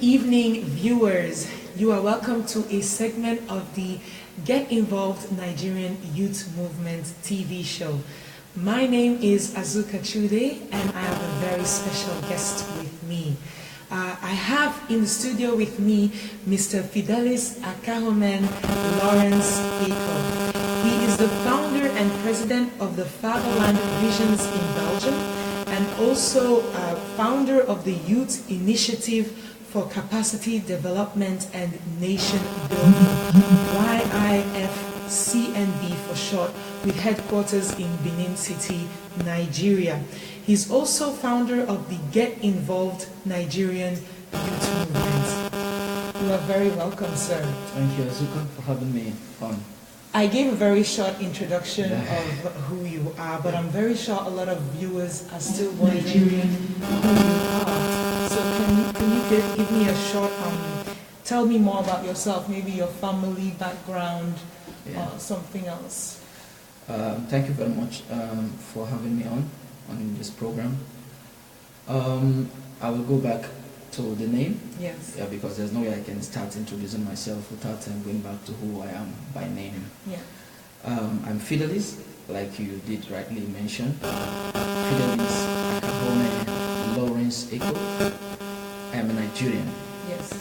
Evening viewers, you are welcome to a segment of the Get Involved Nigerian Youth Movement TV show. My name is Azuka Chude and I have a very special guest with me. I have in the studio with me Mr. Fidelis Akhahomen Lawrence-Ekoh. He is the founder and president of the Fatherland Visions in Belgium and also founder of the Youth Initiative for Capacity Development and Nation Building, YIFCNB for short, with headquarters in Benin City, Nigeria. He's also founder of the Get Involved Nigerian Youth Movement. You are very welcome, sir. Thank you, Azuka, for having me on. I gave a very short introduction of who you are, but I'm very sure a lot of viewers are still wondering who you are. So can you give me a short, tell me more about yourself, maybe your family background or something else. Thank you very much for having me on this program. I will go back to the name. Yes. Yeah, because there's no way I can start introducing myself without going back to who I am by name. Yeah. I'm Fidelis, like you did rightly mention. Fidelis Akhahomen Lawrence-Ekoh. I am a Nigerian. Yes.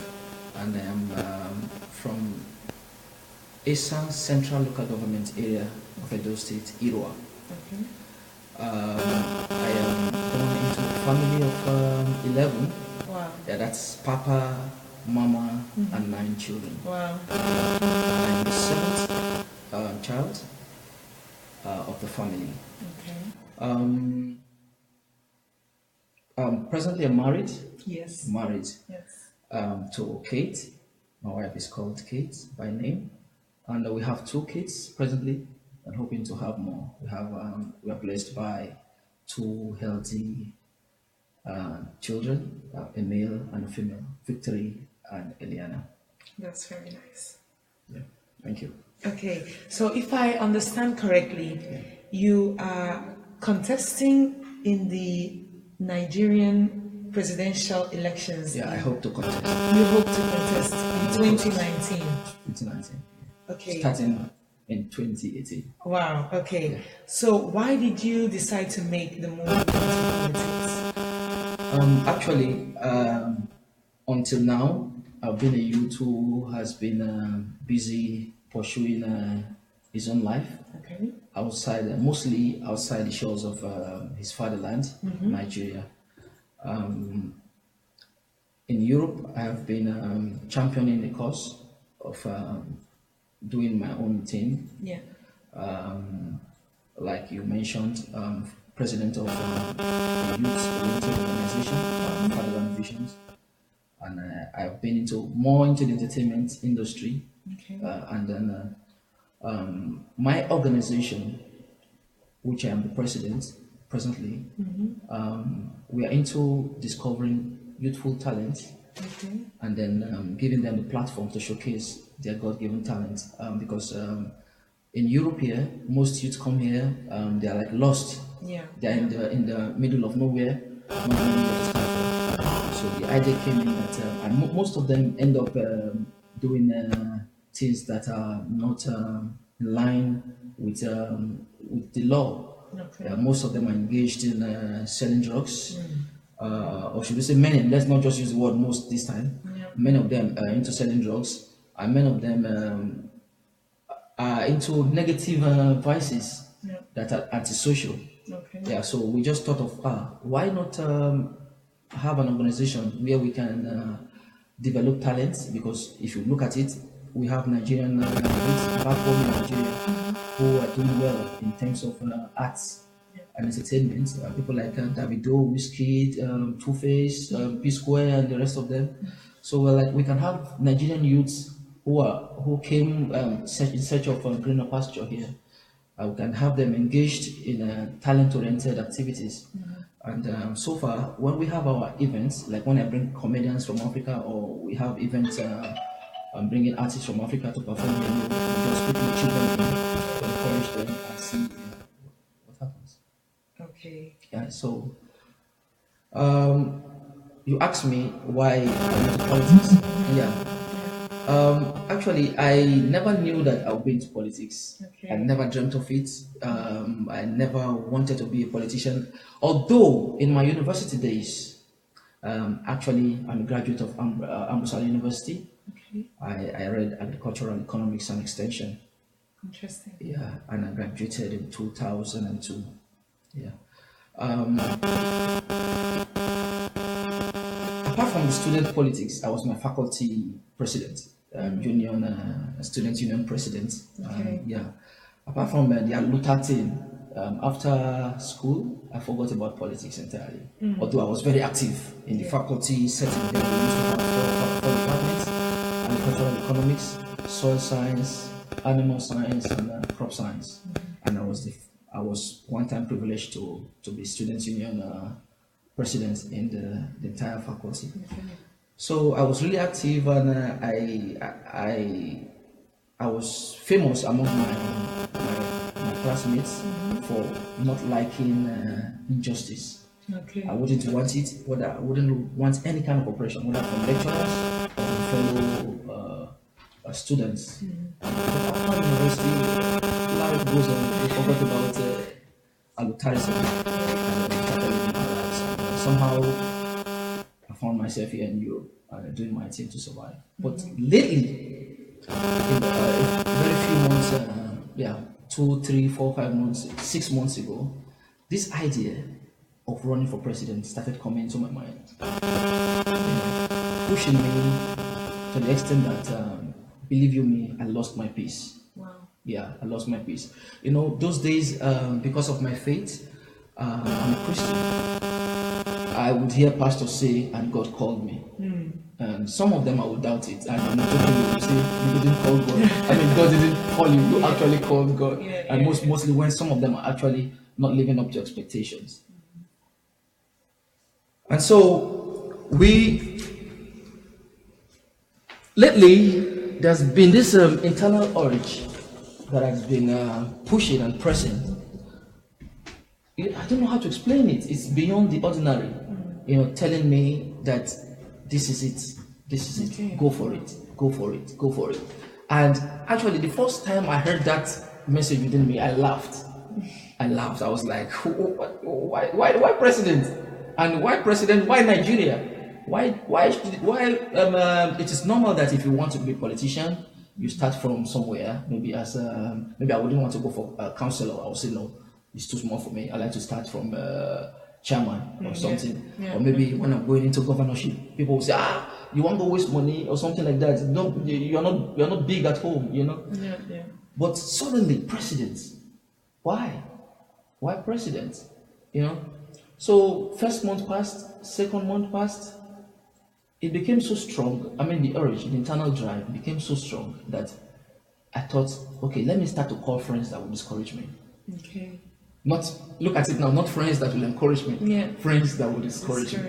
And I am from Esan Central Local Government Area of Edo State, Irua. Okay. I am born into a family of 11. Wow. Yeah, that's Papa, Mama, and 9 children. Wow. I'm the 7th child of the family. Okay. Presently, I'm married. Yes. Married Yes. to Kate. My wife is called Kate by name, and we have 2 kids presently, and hoping to have more. We are blessed by 2 healthy children, a male and a female, Victory and Eliana. That's very nice. Yeah, thank you. Okay, so if I understand correctly, you are contesting in the Nigerian presidential elections. Yeah, I hope to contest. You hope to contest in 2019. 2019. Okay. Starting in 2018. Wow, okay. Yeah. So why did you decide to make the move into politics? Actually, until now, I've been a youth who has been busy pursuing his own life Okay. outside, mostly outside the shores of his fatherland, Nigeria. In Europe, I have been championing the cause of doing my own thing. Yeah. Like you mentioned, president of the youth organization, Fatherland Visions, and I've been more into the entertainment industry. Okay. And then my organization, which I am the president presently, we are into discovering youthful talents. Okay. And then giving them the platform to showcase their God-given talent. Because in Europe here, most youth come here, they are like lost. Yeah. They are in the middle of nowhere, not knowing where to start from. So the idea came in that, and most of them end up doing things that are not in line with the law. Okay. Most of them are engaged in selling drugs. Or should we say many, let's not just use the word most this time. Yeah. Many of them are into selling drugs, and many of them are into negative vices that are antisocial. Okay. Yeah, so we just thought of, why not have an organization where we can develop talents? Because if you look at it, we have Nigerian youth back home in Nigeria who are doing well in terms of arts and entertainment. People like Davido, Wizkid, Two-Face, P-Square, and the rest of them. So we can have Nigerian youths who came in search of greener pasture here. We can have them engaged in talent-oriented activities. And so far, when we have our events, like when I bring comedians from Africa, or we have events bringing artists from Africa to perform, we just put the children in to encourage them and see what happens. Okay. Yeah, so you asked me why I went to politics. Yeah. Actually, I never knew that I would be into politics. Okay. I never dreamt of it. I never wanted to be a politician. Although in my university days, actually, I'm a graduate of Ambosali University. Okay. I read agricultural economics and extension. Interesting. Yeah, and I graduated in 2002. Yeah. Apart from the student politics, I was my faculty president, union student union president. Okay. Yeah. Apart from the Luther thing, after school, I forgot about politics entirely. Although I was very active in the faculty setting. There we used to have four departments: agricultural economics, soil science, animal science, and crop science. And I was one time privileged to be student union president in the entire faculty. Okay. So I was really active, and I was famous among my classmates for not liking injustice. Okay. I wouldn't want it, but I wouldn't want any kind of oppression, whether from lecturers or from fellow students. But after university, life goes on. We forgot about alutarism and started living our lives. And somehow, I found myself here in Europe doing my thing to survive. But lately, in very few months, 2, 3, 4, 5 months, 6 months ago, this idea of running for president started coming into my mind, pushing me to the extent that, believe you me, I lost my peace. Wow. Yeah, I lost my peace. You know, those days, because of my faith, I'm a Christian. I would hear pastors say, "And God called me." And some of them I would doubt it. And I'm not joking, you will say, "You didn't call God." I mean, God didn't call you. You actually called God. And mostly when some of them are actually not living up to expectations. And so lately, there's been this internal urge that has been pushing and pressing. I don't know how to explain it. It's beyond the ordinary. Telling me that this is it. This is Okay. it. Go for it. Go for it. Go for it. And actually, the first time I heard that message within me, I laughed. I was like, why president? And why president? Why Nigeria? Why? It is normal that if you want to be a politician, you start from somewhere. Maybe maybe I wouldn't want to go for a councillor. I would say no, it's too small for me. I like to start from chairman or something. Yeah. Or maybe when I'm going into governorship, people will say, you want to waste money or something like that. No, you're not big at home, Yeah. But suddenly, president. Why? Why president? So first month passed, second month passed. It became so strong. I mean, the urge, the internal drive became so strong that I thought, okay, let me start to call friends that will discourage me. Okay. Not look at it now, not friends that will encourage me. Yeah. Friends that will discourage me.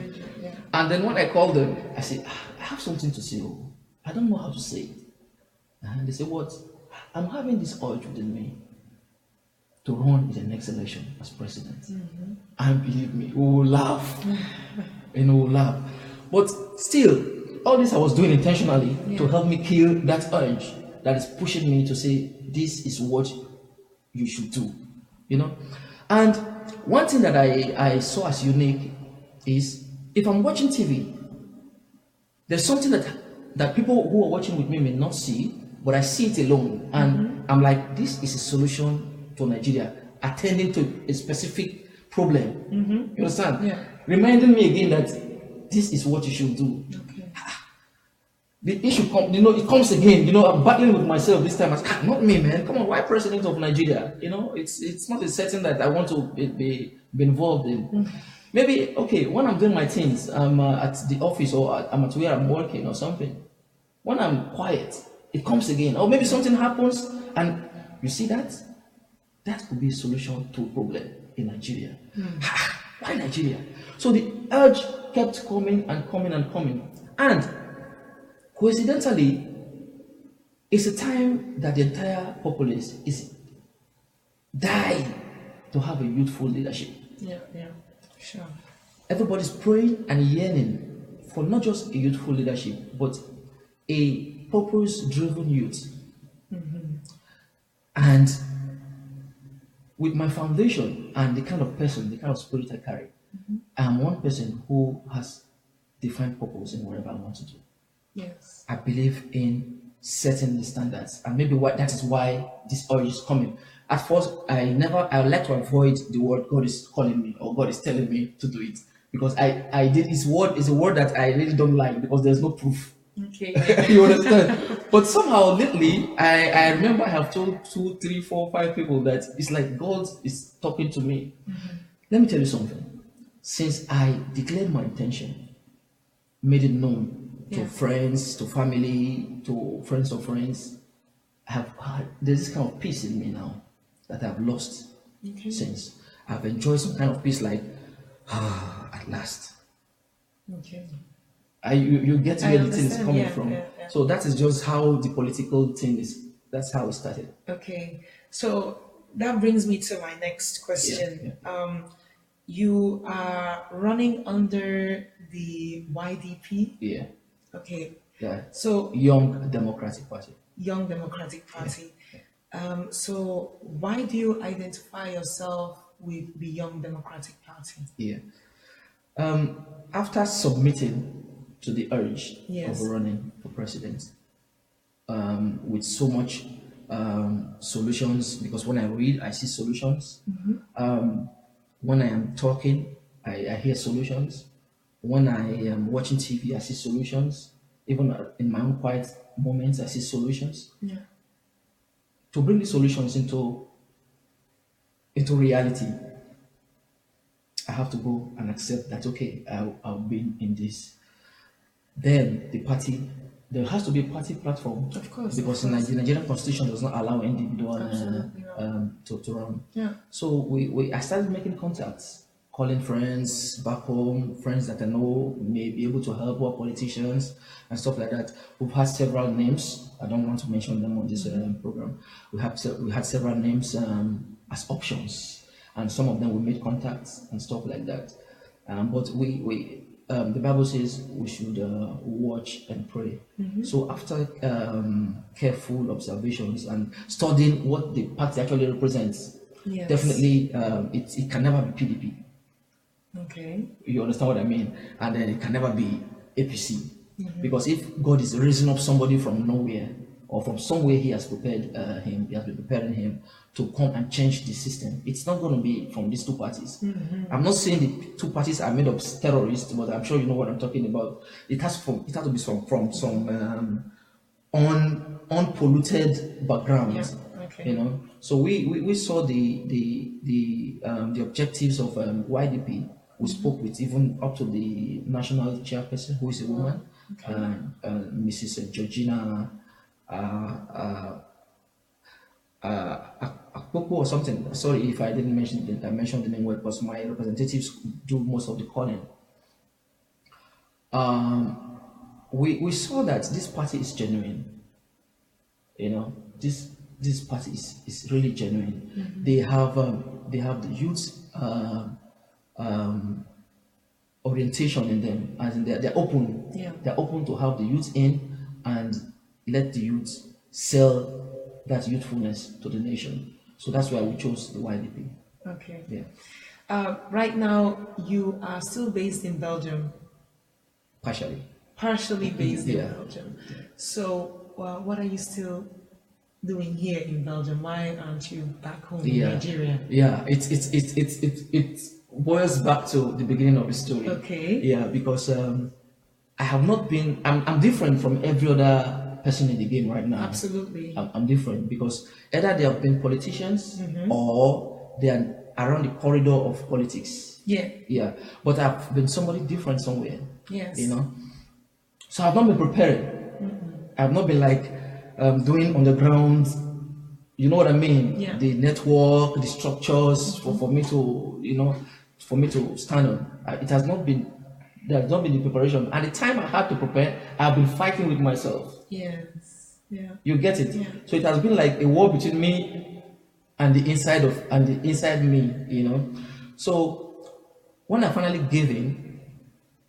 Yeah. And then when I called them, I said, I have something to say. I don't know how to say it. And they said, what? I'm having this urge within me to run in the next election as president. And believe me, we will laugh. We'll laugh. But still, all this I was doing intentionally to help me kill that urge that is pushing me to say, this is what you should do. And one thing that I saw as unique is, if I'm watching TV, there's something that people who are watching with me may not see, but I see it alone. And I'm like, this is a solution to Nigeria, attending to a specific problem. You understand? Yeah. Reminding me again that this is what you should do. Okay. The issue it comes again. I'm battling with myself this time. Not me, man. Come on, why president of Nigeria? It's not a setting that I want to be involved in. Maybe, okay, when I'm doing my things, I'm at the office or I'm at where I'm working or something. When I'm quiet, it comes again. Or maybe something happens and you see that? That could be a solution to a problem in Nigeria. Why Nigeria? So the urge kept coming and coming and coming. And coincidentally, it's a time that the entire populace is dying to have a youthful leadership. Yeah. Sure. Everybody's praying and yearning for not just a youthful leadership, but a purpose-driven youth. And with my foundation and the kind of person, the kind of spirit I carry, I'm one person who has defined purpose in whatever I want to do. Yes. I believe in setting the standards, and maybe that is why this urge is coming. At first, I like to avoid the word God is calling me or God is telling me to do it, because I did his word is a word that I really don't like because there's no proof. Okay. You understand? But somehow lately, I remember I have told 2, 3, 4, 5 people that it's like God is talking to me. Let me tell you something. Since I declared my intention, made it known to friends, to family, to friends of friends, there's this kind of peace in me now that I've lost since. I've enjoyed some kind of peace, like at last. Okay. You get where the thing is coming from. Yeah. So that is just how the political thing is. That's how it started. Okay. So that brings me to my next question. You are running under the YDP. Yeah. Okay. Yeah. So Young Democratic Party. Young Democratic Party. So why do you identify yourself with the Young Democratic Party? Yeah. After submitting to the urge of running for president, with so much solutions, because when I read, I see solutions. When I am talking, I hear solutions. When I am watching TV, I see solutions. Even in my own quiet moments, I see solutions. Yeah. To bring the solutions into reality, I have to go and accept that, okay, I'll be in this. Then the party, there has to be a party platform. Of course. Because the Nigerian constitution does not allow individual to run. Yeah. So I started making contacts, calling friends back home, friends that I know may be able to help our politicians and stuff like that. We've had several names. I don't want to mention them on this program. We had several names as options, and some of them we made contacts and stuff like that. But the Bible says we should watch and pray. So after careful observations and studying what the party actually represents, definitely it can never be PDP. Okay. You understand what I mean? And then it can never be APC. Because if God is raising up somebody from nowhere or from somewhere he has prepared he has been preparing him to come and change the system, it's not going to be from these two parties. I'm not saying the two parties are made of terrorists, but I'm sure you know what I'm talking about. It has to be from some unpolluted background. Yeah. Okay. You know, so we saw the objectives of YDP. We spoke with even up to the national chairperson, who is a woman, Mrs. Georgina Akhahomen or something. Sorry if I didn't mention I mentioned the name well, because my representatives do most of the calling. We saw that this party is genuine. You know, this party is really genuine. They have the youth orientation in them, as in they're open. They're open to have the youth in and let the youth sell that youthfulness to the nation. So that's why we chose the YDP. Okay. Yeah. Right now, you are still based in Belgium. Partially based in Belgium. So, what are you still doing here in Belgium? Why aren't you back home in Nigeria? Yeah, it boils back to the beginning of the story. Okay. Yeah, because I have not been. I'm different from every other person in the game right now. Absolutely. I'm different because either they have been politicians or they are around the corridor of politics. Yeah. But I've been somebody different somewhere. Yes. You know. So I've not been preparing. I've not been like doing on the ground. You know what I mean? Yeah. The network, the structures for me to stand on. It has not been. There has not been the preparation. At the time I had to prepare, I've been fighting with myself. Yes. Yeah. You get it? Yeah. So it has been like a war between me and the inside me, you know. So when I finally gave in,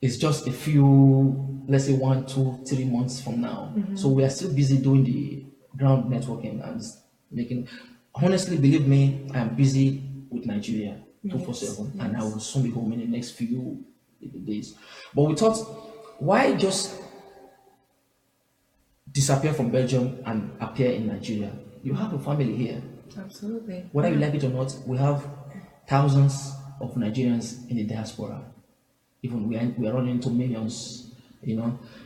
It's just a few, let's say 1, 2, 3 months from now. So we are still busy doing the ground networking and making. Honestly, believe me, I am busy with Nigeria 247, and I will soon be home in the next few days. But we thought, why just disappear from Belgium and appear in Nigeria? You have a family here. Absolutely. Whether you like it or not, we have thousands of Nigerians in the diaspora. Even we are running into millions,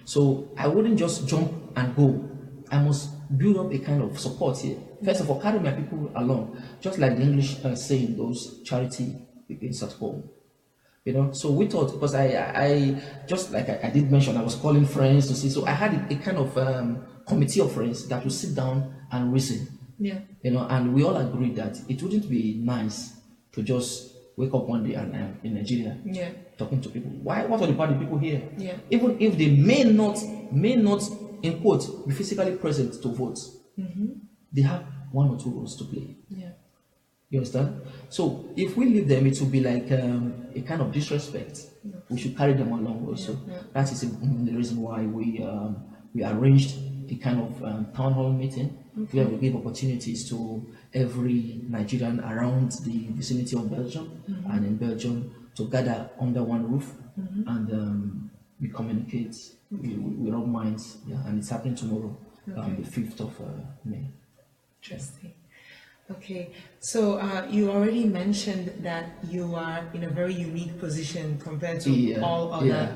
So I wouldn't just jump and go. I must build up a kind of support here. First of all, carry my people along, just like the English saying goes, charity begins at home. So we thought, because I just like I did mention, I was calling friends to see. So I had a kind of committee of friends that would sit down and reason. Yeah. And we all agreed that it wouldn't be nice to just wake up one day and I'm in Nigeria talking to people. Why? What are the part of people here? Yeah. Even if they may not in quote be physically present to vote, they have 1 or 2 roles to play. Yeah. You understand? So if we leave them, it will be like a kind of disrespect. We should carry them along also. That is the reason why we arranged a kind of town hall meeting where we give opportunities to every Nigerian around the vicinity of Belgium and in Belgium to gather under one roof and we communicate. We rub minds, and it's happening tomorrow, the 5th of May. Interesting. Okay, so you already mentioned that you are in a very unique position compared to all other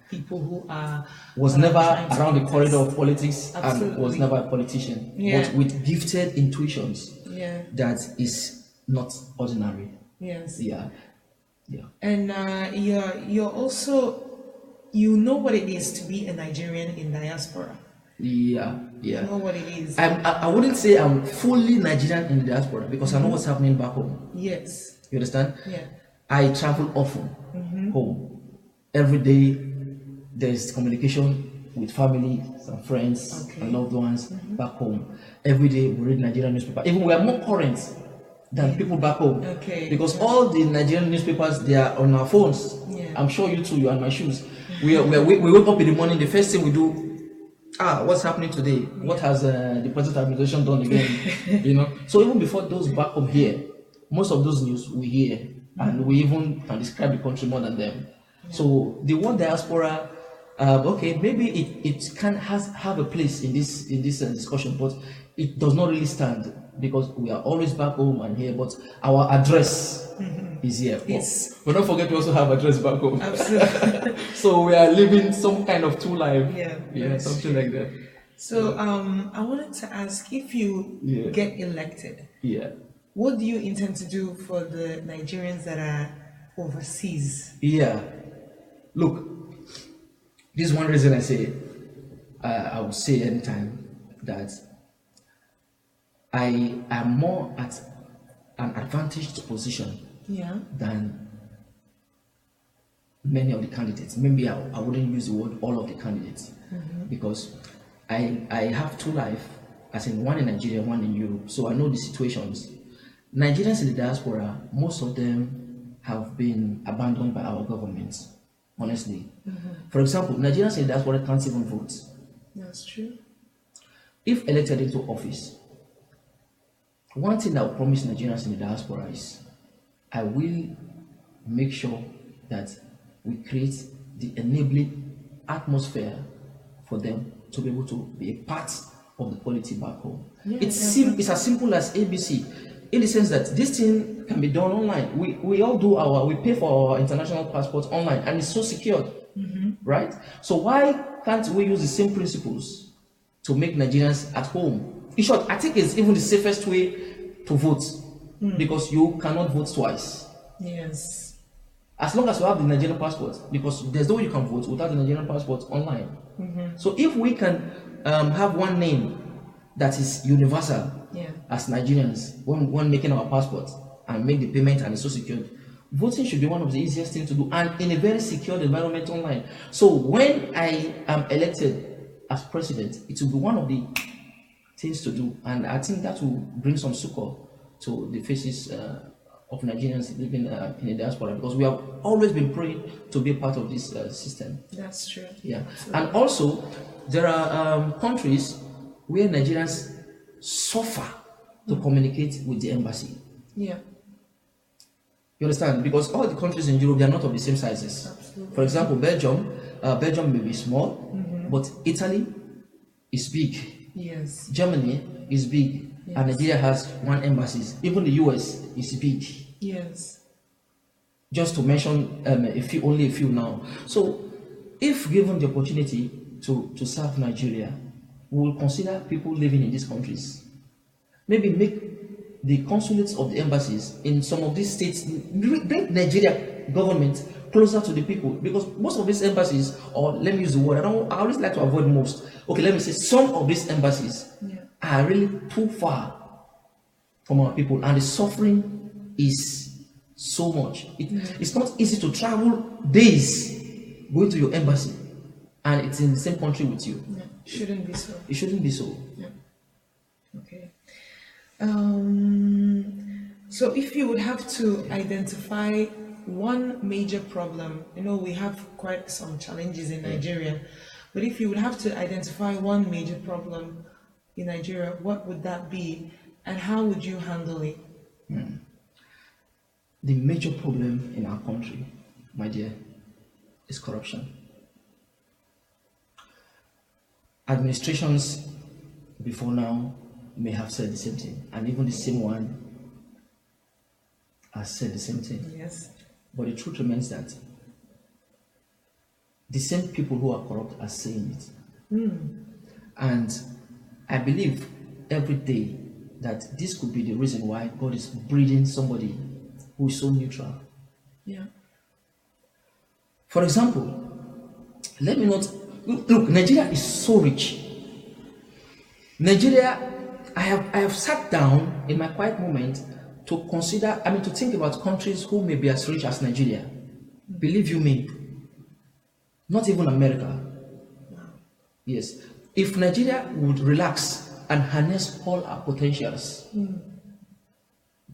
people who was never around the corridor of politics. Absolutely. And was never a politician, but with gifted intuitions. That is not ordinary. Yes. Yeah. And you're also, you know what it is to be a Nigerian in diaspora. Yeah. You know what it is. I wouldn't say I'm fully Nigerian in the diaspora because I know what's happening back home. Yes. You understand? Yeah. I travel often home. Every day there's communication with family, some friends, and loved ones back home. Every day we read Nigerian newspaper. Even we are more current than people back home. Okay. Because all the Nigerian newspapers, they are on our phones. Yeah. I'm sure you too, you're on my shoes. We wake up in the morning, the first thing we do, what's happening today? What has the present administration done again? So even before those back home here, most of those news we hear, and we even can describe the country more than them. So the word diaspora, maybe it can have a place in this discussion, but it does not really stand because we are always back home and here, but our address is here. Yes. But don't forget we also have address back home. Absolutely. So we are living some kind of two life. Yeah, something like that. So I wanted to ask, if you get elected, what do you intend to do for the Nigerians that are overseas? Look, this is one reason I say I would say anytime that I am more at an advantaged position than many of the candidates. Maybe I wouldn't use the word all of the candidates because I have 2 lives, as in one in Nigeria, one in Europe. So I know the situations. Nigerians in the diaspora, most of them have been abandoned by our government, honestly. For example, Nigerians in the diaspora can't even vote. That's true. If elected into office, one thing I will promise Nigerians in the diaspora is I will make sure that we create the enabling atmosphere for them to be able to be a part of the polity back home. It's as simple as ABC, in the sense that this thing can be done online. We all do we pay for our international passports online, and it's so secured, right? So why can't we use the same principles to make Nigerians at home? In short, I think it's even the safest way to vote because you cannot vote twice. Yes. As long as you have the Nigerian passport, because there's no way you can vote without the Nigerian passport online. So if we can have one name that is universal as Nigerians when making our passport and make the payment and it's so secured, voting should be one of the easiest things to do and in a very secured environment online. So when I am elected as president, it will be one of the things to do, and I think that will bring some succor to the faces of Nigerians living in the diaspora, because we have always been praying to be part of this system. That's true. Yeah. Absolutely. And also, there are countries where Nigerians suffer to communicate with the embassy. Yeah. You understand? Because all the countries in Europe, they are not of the same sizes. Absolutely. For example, Belgium may be small, but Italy is big. Yes. Germany is big. Yes. And Nigeria has one embassy. Even the US is big. Yes. Just to mention only a few now. So, if given the opportunity to serve Nigeria, we will consider people living in these countries. Maybe make the consulates of the embassies in some of these states, bring Nigeria government closer to the people, because most of these embassies, or let me use the word, I always like to avoid most. Okay, let me say some of these embassies are really too far from our people, and the suffering is so much. It's not easy to travel days going to your embassy, and it's in the same country with you. Yeah. Shouldn't be so. It shouldn't be so. Yeah. Okay. So if you would have to identify one major problem, we have quite some challenges in Nigeria, but if you would have to identify one major problem in Nigeria, what would that be, and how would you handle it? The major problem in our country, my dear, is corruption. Administrations before now may have said the same thing, and even the same one has said the same thing. Yes. But the truth remains that the same people who are corrupt are saying it. And I believe every day that this could be the reason why God is breeding somebody who is so neutral. Yeah. For example, let me not look. Nigeria is so rich. Nigeria, I have sat down in my quiet moment to consider. To think about countries who may be as rich as Nigeria. Believe you me, not even America. Yes, if Nigeria would relax and harness all our potentials,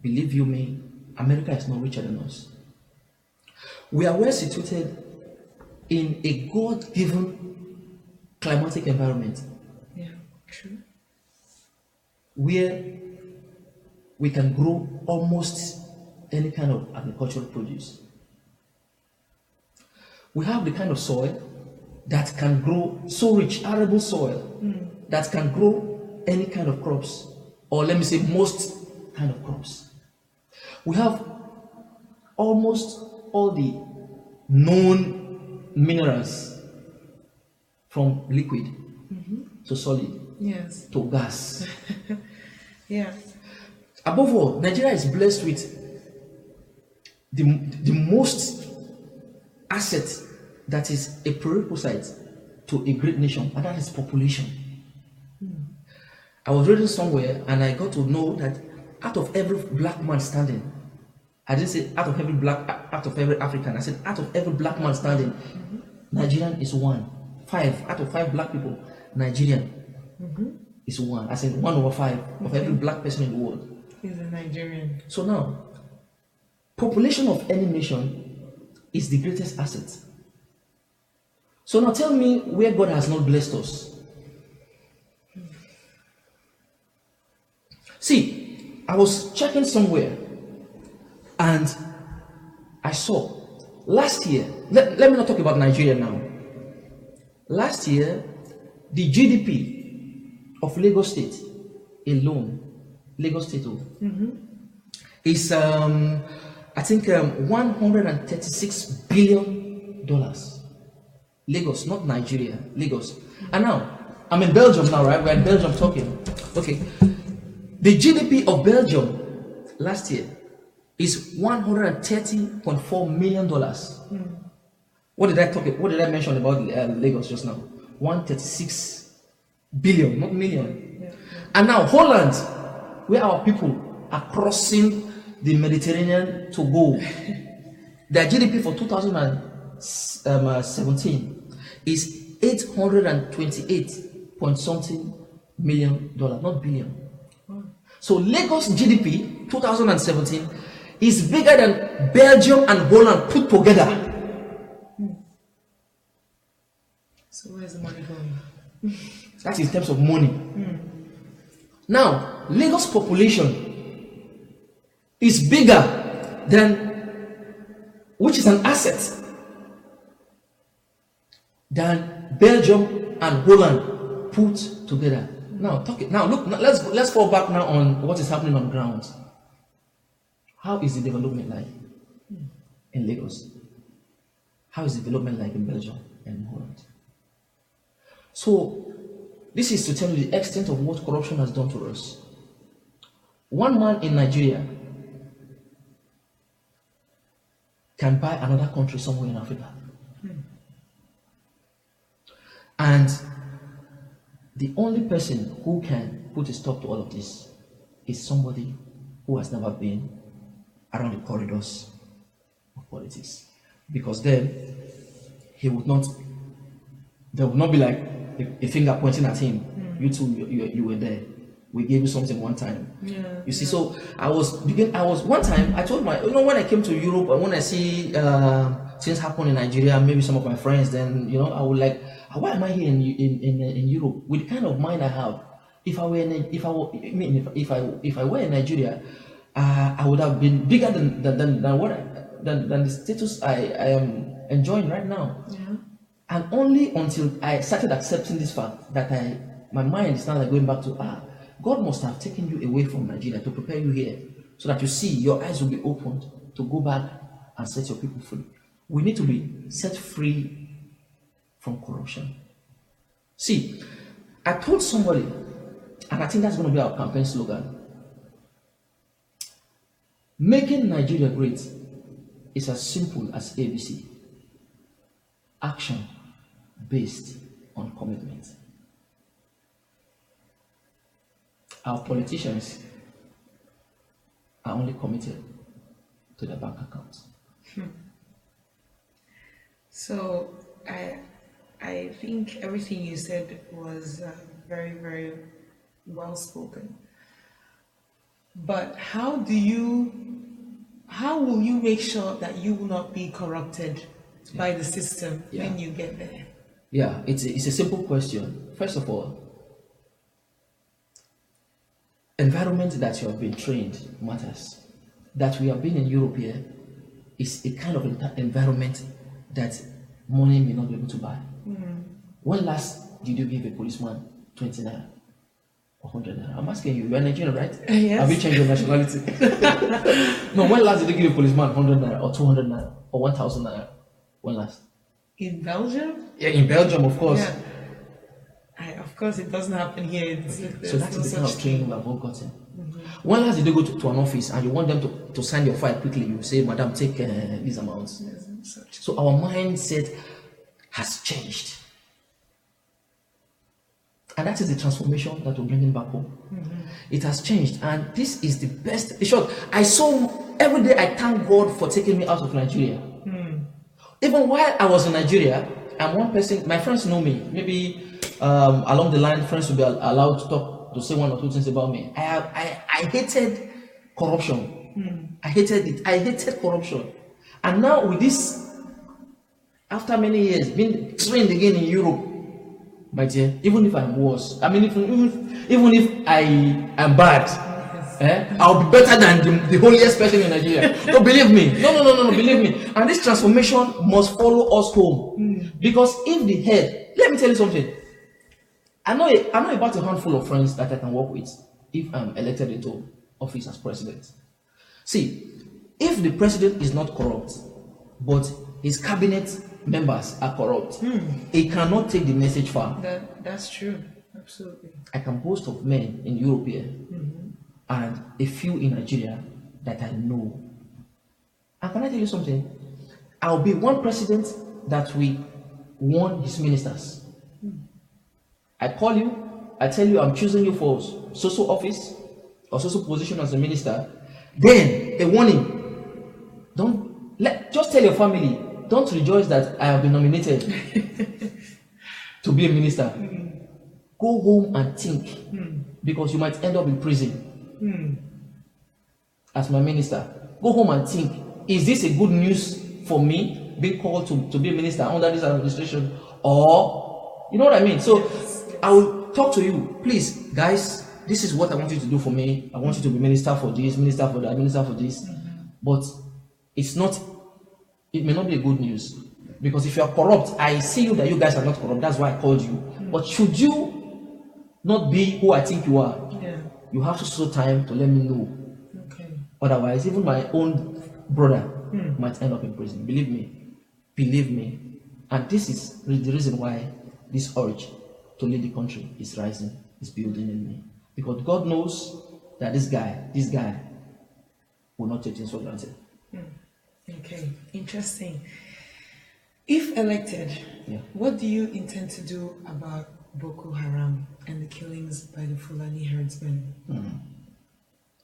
believe you me, America is not richer than us. We are well situated in a God-given climatic environment. Yeah, true. Where we can grow almost any kind of agricultural produce. We have the kind of soil that can grow, so rich, arable soil, that can grow any kind of crops, or let me say most kind of crops. We have almost all the known minerals, from liquid to solid, Yes. to gas. Yeah. Above all, Nigeria is blessed with the most asset that is a prerequisite to a great nation, and that is population. I was reading somewhere and I got to know that out of every black man standing, I didn't say out of every African, I said out of every black man standing, Nigerian is one. 5 out of 5 black people, Nigerian is one. I said 1/5 of every black person in the world. He's a Nigerian. So now, population of any nation is the greatest asset. So now tell me where God has not blessed us. See, I was checking somewhere and I saw last year, let me not talk about Nigeria now. Last year, the GDP of Lagos State alone, Lagos State is I think $136 billion. Lagos, not Nigeria, Lagos. And now, I'm in Belgium now, right? We're in Belgium talking. Okay. The GDP of Belgium last year is $130.4 million. What did I mention about Lagos just now? 136 billion, not million. Yeah. And now Holland, where our people are crossing the Mediterranean to go, their GDP for 2017 is 828 point something million dollars, not billion. So Lagos GDP 2017 is bigger than Belgium and Holland put together. So where's the money going? That's in terms of money. Now, Lagos population is bigger than, which is an asset, than Belgium and Holland put together. Now, let's fall back now on what is happening on the ground. How is the development like in Lagos? How is the development like in Belgium and Holland? So, this is to tell you the extent of what corruption has done to us. One man in Nigeria can buy another country somewhere in Africa. And the only person who can put a stop to all of this is somebody who has never been around the corridors of politics. Because then there would not be like a finger pointing at him. You two, you were there. We gave you something one time. You see, so I was one time, I told when I came to Europe and when I see things happen in Nigeria, maybe some of my friends, then I would like, why am I here in Europe? With the kind of mind I have, if I were in Nigeria, I would have been bigger than the status I am enjoying right now. And only until I started accepting this fact that my mind is now like going back to God must have taken you away from Nigeria to prepare you here, so that you see your eyes will be opened to go back and set your people free. We need to be set free from corruption. See, I told somebody, and I think that's going to be our campaign slogan: making Nigeria great is as simple as ABC. Action based on commitment. Our politicians are only committed to their bank accounts. So I think everything you said was very, very well spoken. But how will you make sure that you will not be corrupted by the system when you get there? Yeah, it's a simple question. First of all, environment that you have been trained matters. That we have been in Europe here is a kind of environment that money may not be able to buy. When last did you give a policeman 20 naira or 100 naira? I'm asking you, you're Nigerian, right? Yes. Have you changed your nationality? No, when last did you give a policeman 100 naira or 200 naira or 1,000 naira? When last? In Belgium? Yeah, in Belgium, of course. Yeah. Of course, it doesn't happen here. So that is the kind of training we have all gotten. When last did you go to an office and you want them to sign your file quickly? You say, "Madam, take these amounts." So our mindset has changed. And that is the transformation that we're bringing back home. It has changed, and this is the best. In short, every day I thank God for taking me out of Nigeria. Even while I was in Nigeria, I'm one person, my friends know me. Maybe along the line, friends will be allowed to say one or two things about me. I hated corruption. I hated it. I hated corruption. And now with this, after many years, being trained again in Europe, my dear, even if I'm worse, I mean, even if I am bad, I'll be better than the holiest person in Nigeria. No, believe me. No, believe me. And this transformation must follow us home. Because if the head, let me tell you something. I know about a handful of friends that I can work with if I'm elected into office as president. See, if the president is not corrupt, but his cabinet members are corrupt, he cannot take the message far. That's true. Absolutely. I can boast of men in Europe here and a few in Nigeria that I know. And can I tell you something? I'll be one president that we warn his ministers. I call you, I tell you I'm choosing you for social office or social position as a minister. Then a warning. Just tell your family, don't rejoice that I have been nominated to be a minister. Go home and think, because you might end up in prison as my minister. Go home and think, is this a good news for me being called to be a minister under this administration? Or, you know what I mean? So I will talk to you, please, guys, this is what I want you to do for me. I want you to be minister for this, minister for that, minister for this. But it may not be a good news. Because if you are corrupt, I see you that you guys are not corrupt. That's why I called you. But should you not be who I think you are, you have to show time to let me know. Okay. Otherwise, even my own brother might end up in prison. Believe me. Believe me. And this is the reason why this urge to lead the country is rising, is building in me. Because God knows that this guy will not take things for granted. Okay, interesting. If elected, what do you intend to do about Boko Haram and the killings by the Fulani herdsmen?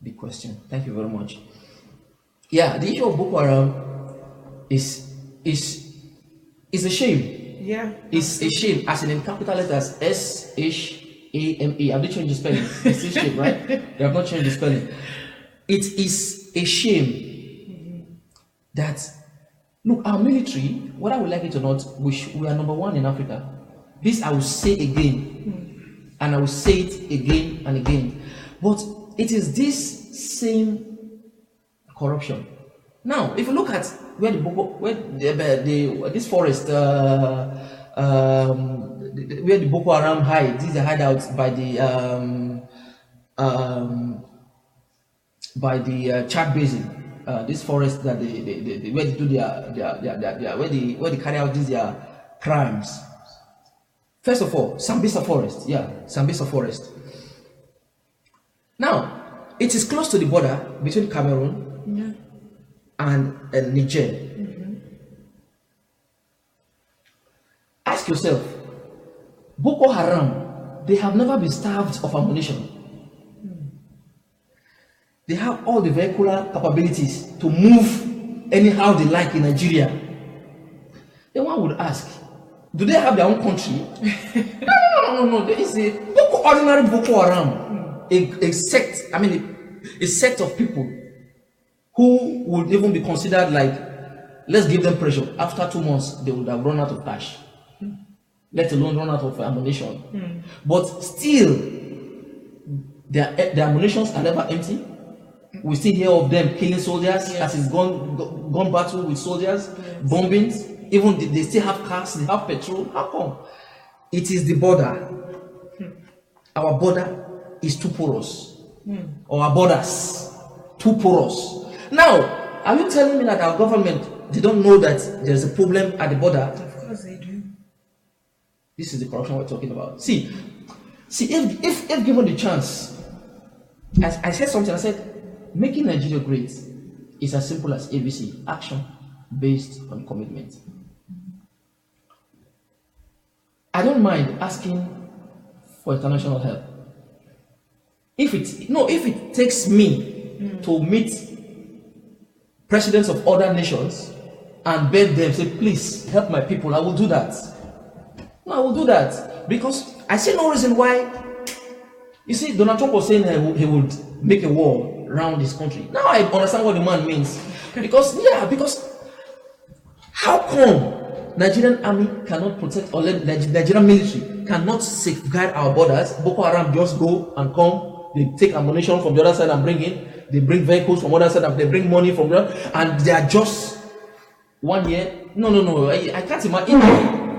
Big question. Thank you very much. Yeah, the issue of Boko Haram is a shame. Yeah. It's a shame, as in capital letters, SHAME. Have they changed the spelling? It's still shame, right? They have not changed the spelling. It is a shame that, look, our military, whether we like it or not, we are number one in Africa. This I will say again, and I will say it again and again. But it is this same corruption. Now, if you look at where this forest, where the Boko Haram hide, these are hideouts by the Chad Basin. This forest that where they do where they carry out these crimes. First of all, Sambisa Forest. Yeah, Sambisa Forest. Now, it is close to the border between Cameroon and Niger. Ask yourself, Boko Haram, they have never been starved of ammunition. They have all the vehicular capabilities to move anyhow they like in Nigeria. Then one would ask, do they have their own country? No. There is a ordinary Boko Haram, a sect. I mean, a sect of people who would even be considered like, let's give them pressure. After 2 months, they would have run out of cash, let alone run out of ammunition. But still, their ammunitions are never empty. We still hear of them killing soldiers, as is gone battle with soldiers, bombings. Even they still have cars, they have petrol. How come? It is the border. Our border is too porous. Our borders too porous. Now, are you telling me that our government, they don't know that there's a problem at the border? Of course they do. This is the corruption we're talking about. See, if given the chance, as I said something, I said, making Nigeria great is as simple as ABC, action based on commitment. I don't mind asking for international help. If it takes me to meet presidents of other nations and beg them, say, please help my people, I will do that. No, I will do that because I see no reason why. You see, Donald Trump was saying he would make a war around his country. Now I understand what the man means. Because how come Nigerian army cannot protect, or Nigerian military cannot safeguard our borders? Boko Haram just go and come, they take ammunition from the other side and bring in, they bring vehicles from the other side and they bring money from there, and they are just 1 year. No, I can't imagine.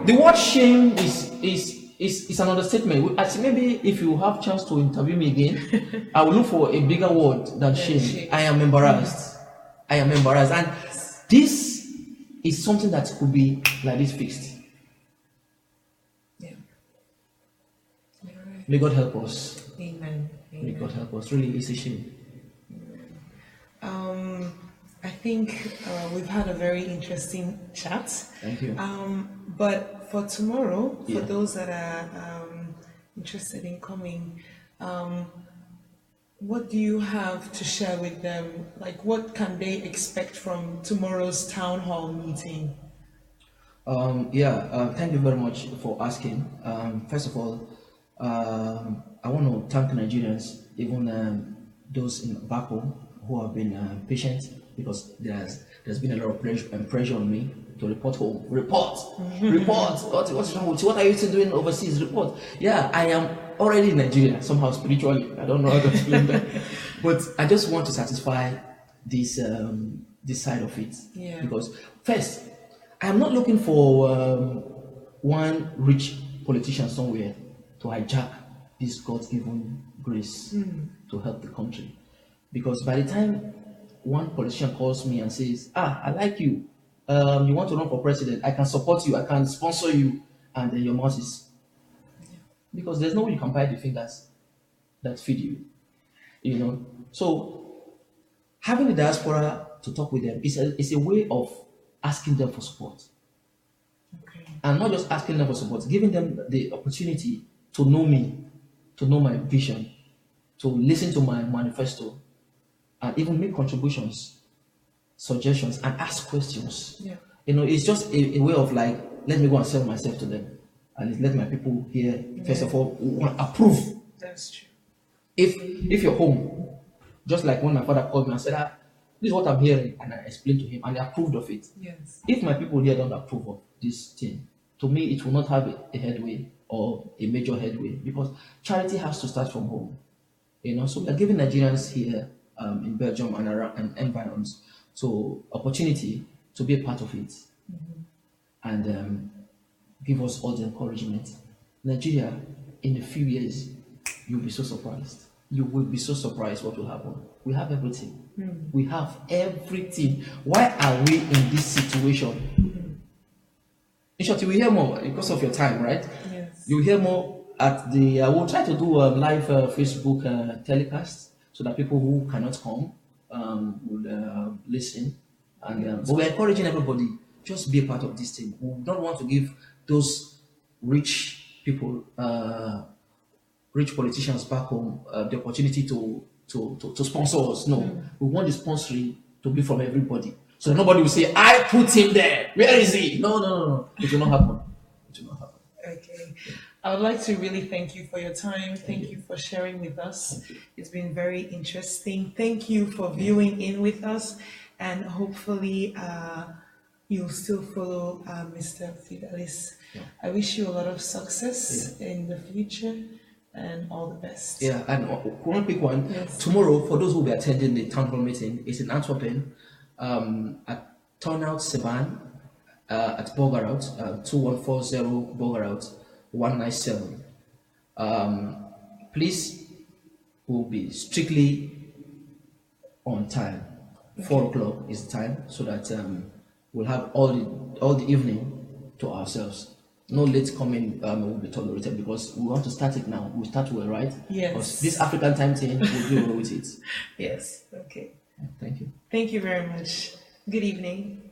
The word shame is an understatement. Maybe if you have chance to interview me again, I will look for a bigger word than shame. I am embarrassed. And this is something that could be like this fixed. Yeah. Right. May God help us. Amen. May God help us. Really, it's a shame. I think we've had a very interesting chat. Thank you. But for tomorrow, for those that are interested in coming, what do you have to share with them? Like, what can they expect from tomorrow's town hall meeting? Thank you very much for asking. First of all, I want to thank Nigerians, even those back home who have been patient because there's been a lot of pressure on me to report home. Report. What's wrong with you? What are you still doing overseas? Report. Yeah, I am already in Nigeria somehow spiritually. I don't know how to explain that, but I just want to satisfy this side of it. Yeah. Because first, I am not looking for one rich politician somewhere to hijack this God-given grace to help the country. Because by the time one politician calls me and says, I like you, you want to run for president, I can support you, I can sponsor you, and then your mouth is... Because there's no way you can buy the fingers that feed you, you know. So having the diaspora to talk with them is a way of asking them for support. Okay. And not just asking them for support, giving them the opportunity to know me, to know my vision, to listen to my manifesto, and even make contributions, suggestions, and ask questions. Yeah. You know, it's just a way of like, let me go and sell myself to them. And let my people here, first of all, approve. That's true. If you're home, just like when my father called me and said, this is what I'm hearing, and I explained to him, and he approved of it. Yes. If my people here don't approve of this thing, to me, it will not have a headway or a major headway, because charity has to start from home. You know, so we're giving Nigerians here in Belgium and around and environs so opportunity to be a part of it, and give us all the encouragement. Nigeria, in a few years, you'll be so surprised. You will be so surprised what will happen. We have everything. We have everything. Why are we in this situation? In short, you will hear more because of your time, right? Yes. You will hear more at the. We'll try to do a live Facebook telecast so that people who cannot come will listen. And but we're encouraging everybody, just be a part of this thing. We don't want to give those rich people, rich politicians back home the opportunity to sponsor us. No, we want the sponsoring to be from everybody. So nobody will say, I put him there. Where is he? No. It will not happen. It will not happen. Okay. I would like to really thank you for your time. Thank you for sharing with us. It's been very interesting. Thank you for viewing in with us, and hopefully you'll still follow Mr. Fidelis. Yeah. I wish you a lot of success in the future and all the best. Yeah, and one quick one. Yes. Tomorrow, for those who will be attending the town hall meeting, it's in Antwerpen at Turnout Seban at Bogarout, 2140 Bogarout 197. Please, will be strictly on time. 4 o'clock is the time, so that we'll have all the evening to ourselves. No late coming will be tolerated, because we want to start it now. We start well, right? Yes. Because this African time thing, we'll deal with it. Yes. Okay. Thank you. Thank you very much. Good evening.